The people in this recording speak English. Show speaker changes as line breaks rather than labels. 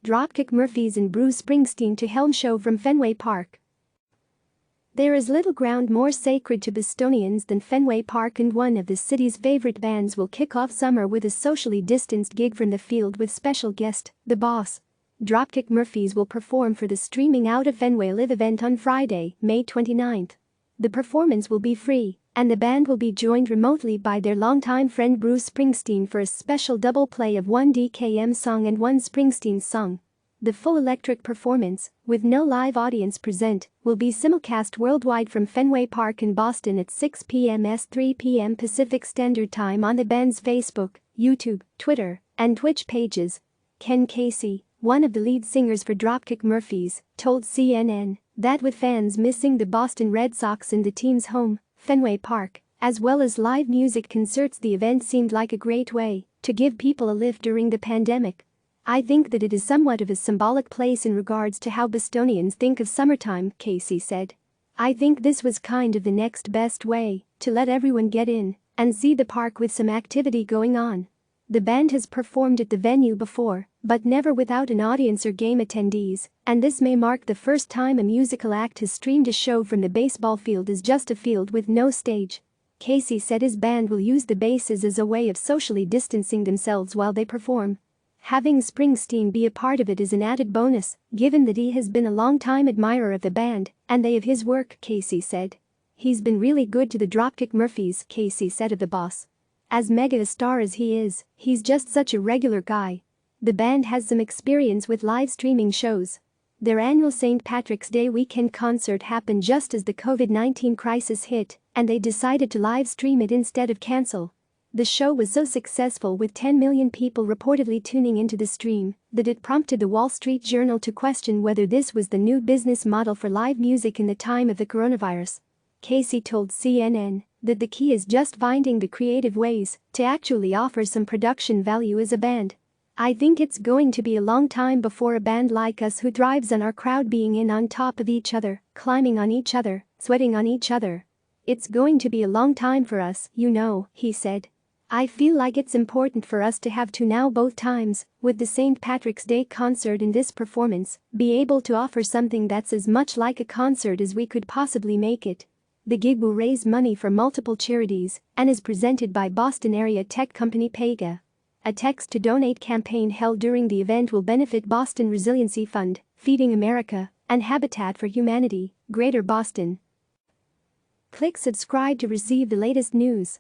Dropkick Murphys and Bruce Springsteen to Helm show from Fenway Park. There is little ground more sacred to Bostonians than Fenway Park, and one of the city's favorite bands will kick off summer with a socially distanced gig from the field with special guest, The Boss. Dropkick Murphys will perform for the Streaming Outta Fenway live event on Friday, May 29. The performance will be free, and the band will be joined remotely by their longtime friend Bruce Springsteen for a special double play of one DKM song and one Springsteen song. The full electric performance, with no live audience present, will be simulcast worldwide from Fenway Park in Boston at 6 p.m. 3 p.m. Pacific Standard Time on the band's Facebook, YouTube, Twitter, and Twitch pages. Ken Casey, one of the lead singers for Dropkick Murphys, told CNN that with fans missing the Boston Red Sox in the team's home, Fenway Park, as well as live music concerts, the event seemed like a great way to give people a lift during the pandemic. I think that it is somewhat of a symbolic place in regards to how Bostonians think of summertime, Casey said. I think this was kind of the next best way to let everyone get in and see the park with some activity going on. The band has performed at the venue before, but never without an audience or game attendees, and this may mark the first time a musical act has streamed a show from the baseball field as just a field with no stage. Casey said his band will use the bases as a way of socially distancing themselves while they perform. Having Springsteen be a part of it is an added bonus, given that he has been a long-time admirer of the band and they of his work, Casey said. He's been really good to the Dropkick Murphys, Casey said of The Boss. As mega a star as he is, he's just such a regular guy. The band has some experience with live streaming shows. Their annual St. Patrick's Day weekend concert happened just as the COVID-19 crisis hit, and they decided to live stream it instead of cancel. The show was so successful, with 10 million people reportedly tuning into the stream, that it prompted the Wall Street Journal to question whether this was the new business model for live music in the time of the coronavirus. Casey told CNN that the key is just finding the creative ways to actually offer some production value as a band. I think it's going to be a long time before a band like us, who thrives on our crowd being in on top of each other, climbing on each other, sweating on each other. It's going to be a long time for us, he said. I feel like it's important for us to have to now both times, with the St. Patrick's Day concert and this performance, be able to offer something that's as much like a concert as we could possibly make it. The gig will raise money for multiple charities and is presented by Boston area tech company Pega. A text to donate campaign held during the event will benefit Boston Resiliency Fund, Feeding America, and Habitat for Humanity, Greater Boston. Click subscribe to receive the latest news.